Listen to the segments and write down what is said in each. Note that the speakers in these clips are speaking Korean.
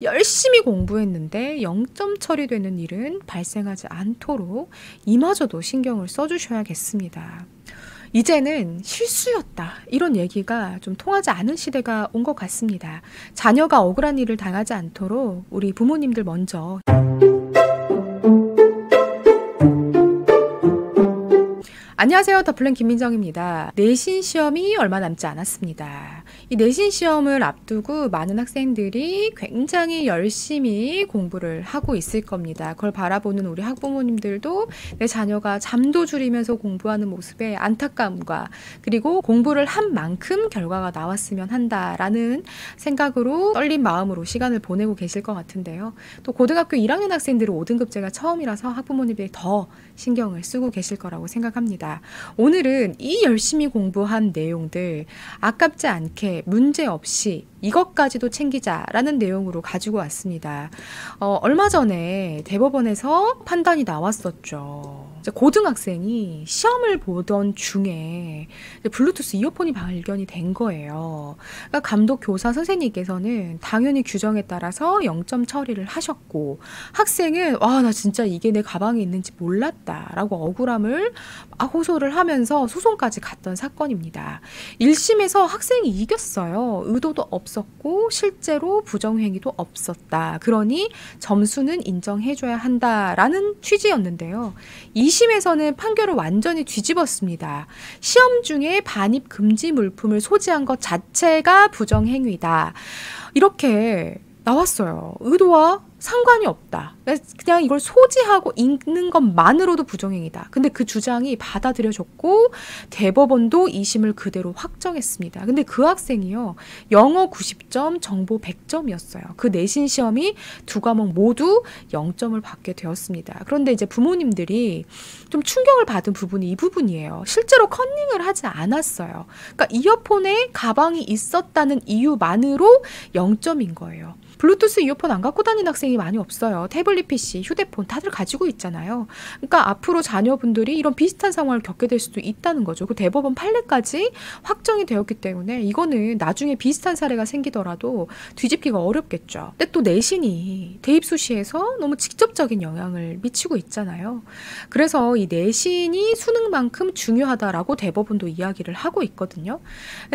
열심히 공부했는데 0점 처리되는 일은 발생하지 않도록 이마저도 신경을 써주셔야겠습니다. 이제는 실수였다, 이런 얘기가 좀 통하지 않은 시대가 온 것 같습니다. 자녀가 억울한 일을 당하지 않도록 우리 부모님들 먼저 안녕하세요. 더플랜 김민정입니다. 내신 시험이 얼마 남지 않았습니다. 이 내신 시험을 앞두고 많은 학생들이 굉장히 열심히 공부를 하고 있을 겁니다. 그걸 바라보는 우리 학부모님들도 내 자녀가 잠도 줄이면서 공부하는 모습에 안타까움과 그리고 공부를 한 만큼 결과가 나왔으면 한다라는 생각으로 떨린 마음으로 시간을 보내고 계실 것 같은데요. 또 고등학교 1학년 학생들은 5등급제가 처음이라서 학부모님들이 더 신경을 쓰고 계실 거라고 생각합니다. 오늘은 이 열심히 공부한 내용들 아깝지 않게 문제 없이 이것까지도 챙기자라는 내용으로 가지고 왔습니다. 얼마 전에 대법원에서 판단이 나왔었죠. 고등학생이 시험을 보던 중에 블루투스 이어폰이 발견이 된 거예요. 그러니까 감독 교사 선생님께서는 당연히 규정에 따라서 0점 처리를 하셨고, 학생은 나 진짜 이게 내 가방에 있는지 몰랐다 라고 억울함을 호소를 하면서 소송까지 갔던 사건입니다. 1심에서 학생이 이겼어요. 의도도 없었고 실제로 부정행위도 없었다. 그러니 점수는 인정해줘야 한다라는 취지였는데요. 2심에서는 판결을 완전히 뒤집었습니다. 시험 중에 반입 금지 물품을 소지한 것 자체가 부정행위다, 이렇게 나왔어요. 의도와 상관이 없다. 그냥 이걸 소지하고 읽는 것만으로도 부정행위다. 근데 그 주장이 받아들여졌고 대법원도 2심을 그대로 확정했습니다. 근데 그 학생이요, 영어 90점, 정보 100점이었어요. 그 내신 시험이 두 과목 모두 0점을 받게 되었습니다. 그런데 이제 부모님들이 좀 충격을 받은 부분이 이 부분이에요. 실제로 컨닝을 하지 않았어요. 그러니까 이어폰에 가방이 있었다는 이유만으로 0점인 거예요. 블루투스 이어폰 안 갖고 다니는 학생이 많이 없어요. 태블릿 PC, 휴대폰 다들 가지고 있잖아요. 그러니까 앞으로 자녀분들이 이런 비슷한 상황을 겪게 될 수도 있다는 거죠. 그 대법원 판례까지 확정이 되었기 때문에 이거는 나중에 비슷한 사례가 생기더라도 뒤집기가 어렵겠죠. 근데 또 내신이 대입 수시에서 너무 직접적인 영향을 미치고 있잖아요. 그래서 이 내신이 수능만큼 중요하다라고 대법원도 이야기를 하고 있거든요.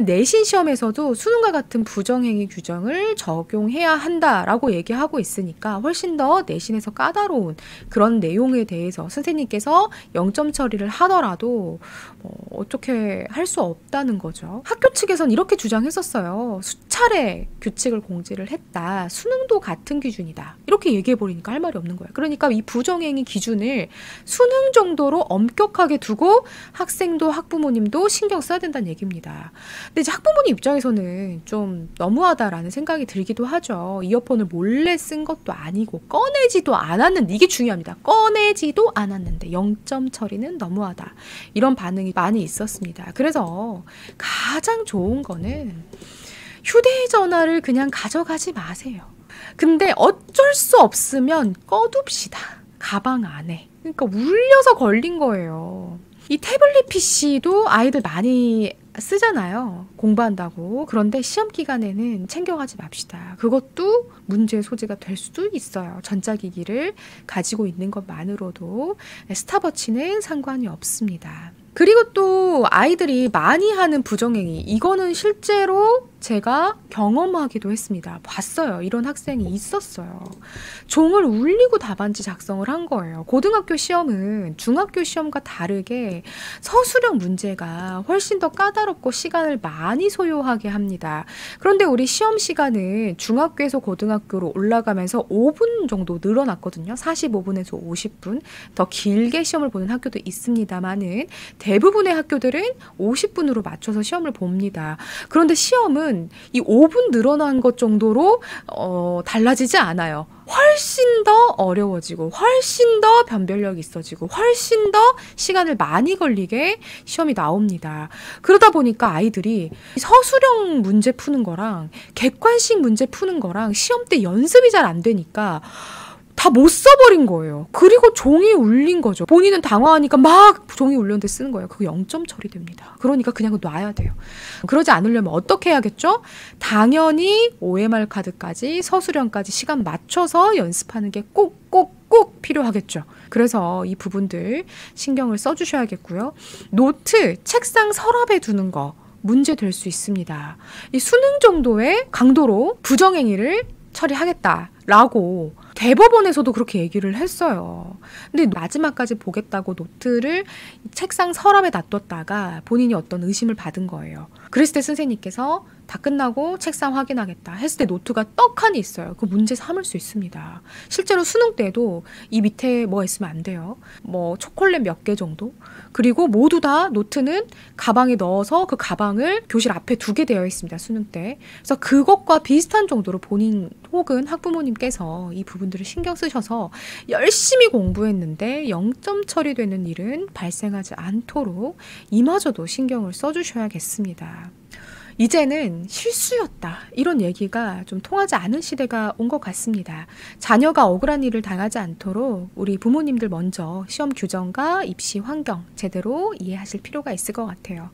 내신 시험에서도 수능과 같은 부정행위 규정을 적용해야 한다라고 얘기하고 있으니까 훨씬 더 내신에서 까다로운 그런 내용에 대해서 선생님께서 0점 처리를 하더라도 어떻게 할 수 없다는 거죠. 학교 측에서는 이렇게 주장했었어요. 수차례 규칙을 공지를 했다. 수능도 같은 기준이다. 이렇게 얘기해버리니까 할 말이 없는 거예요. 그러니까 이 부정행위 기준을 수능 정도로 엄격하게 두고 학생도 학부모님도 신경 써야 된다는 얘기입니다. 근데 이제 학부모님 입장에서는 좀 너무하다라는 생각이 들기도 하죠. 이어폰을 몰래 쓴 것도 아니고 꺼내지도 않았는데, 이게 중요합니다. 꺼내지도 않았는데 0점 처리는 너무하다, 이런 반응이 많이 있었습니다. 그래서 가장 좋은 거는 휴대전화를 그냥 가져가지 마세요. 근데 어쩔 수 없으면 꺼둡시다, 가방 안에. 그러니까 울려서 걸린 거예요. 이 태블릿 PC도 아이들 많이 쓰잖아요, 공부한다고. 그런데 시험 기간에는 챙겨가지 맙시다. 그것도 문제의 소지가 될 수도 있어요. 전자기기를 가지고 있는 것만으로도 스탑워치는 상관이 없습니다. 그리고 또 아이들이 많이 하는 부정행위, 이거는 실제로 제가 경험하기도 했습니다. 봤어요. 이런 학생이 있었어요. 종을 울리고 답안지 작성을 한 거예요. 고등학교 시험은 중학교 시험과 다르게 서술형 문제가 훨씬 더 까다롭고 시간을 많이 소요하게 합니다. 그런데 우리 시험 시간은 중학교에서 고등학교로 올라가면서 5분 정도 늘어났거든요. 45분에서 50분. 더 길게 시험을 보는 학교도 있습니다만은 대부분의 학교들은 50분으로 맞춰서 시험을 봅니다. 그런데 시험은 이 5분 늘어난 것 정도로 달라지지 않아요. 훨씬 더 어려워지고 훨씬 더 변별력이 있어지고 훨씬 더 시간을 많이 걸리게 시험이 나옵니다. 그러다 보니까 아이들이 서술형 문제 푸는 거랑 객관식 문제 푸는 거랑 시험 때 연습이 잘 안 되니까 다 못 써버린 거예요. 그리고 종이 울린 거죠. 본인은 당황하니까 막 종이 울렸는데 쓰는 거예요. 그거 0점 처리됩니다. 그러니까 그냥 놔야 돼요. 그러지 않으려면 어떻게 해야겠죠? 당연히 OMR 카드까지 서술형까지 시간 맞춰서 연습하는 게 꼭 필요하겠죠. 그래서 이 부분들 신경을 써주셔야겠고요. 노트, 책상 서랍에 두는 거 문제 될 수 있습니다. 이 수능 정도의 강도로 부정행위를 처리하겠다라고 대법원에서도 그렇게 얘기를 했어요. 근데 마지막까지 보겠다고 노트를 책상 서랍에 놔뒀다가 본인이 어떤 의심을 받은 거예요. 그랬을 때 선생님께서 다 끝나고 책상 확인하겠다 했을 때 노트가 떡하니 있어요. 그 문제 삼을 수 있습니다. 실제로 수능 때도 이 밑에 뭐가 있으면 안 돼요. 뭐 초콜릿 몇 개 정도. 그리고 모두 다 노트는 가방에 넣어서 그 가방을 교실 앞에 두게 되어 있습니다. 수능 때. 그래서 그것과 비슷한 정도로 본인 혹은 학부모님께서 이 부분들을 신경 쓰셔서 열심히 공부했는데 0점 처리되는 일은 발생하지 않도록 이마저도 신경을 써주셔야겠습니다. 이제는 실수였다. 이런 얘기가 좀 통하지 않은 시대가 온 것 같습니다. 자녀가 억울한 일을 당하지 않도록 우리 부모님들 먼저 시험 규정과 입시 환경 제대로 이해하실 필요가 있을 것 같아요.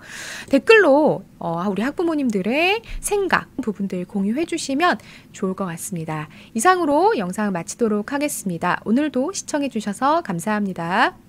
댓글로 우리 학부모님들의 생각 부분들 공유해 주시면 좋을 것 같습니다. 이상으로 영상 마치도록 하겠습니다. 오늘도 시청해 주셔서 감사합니다.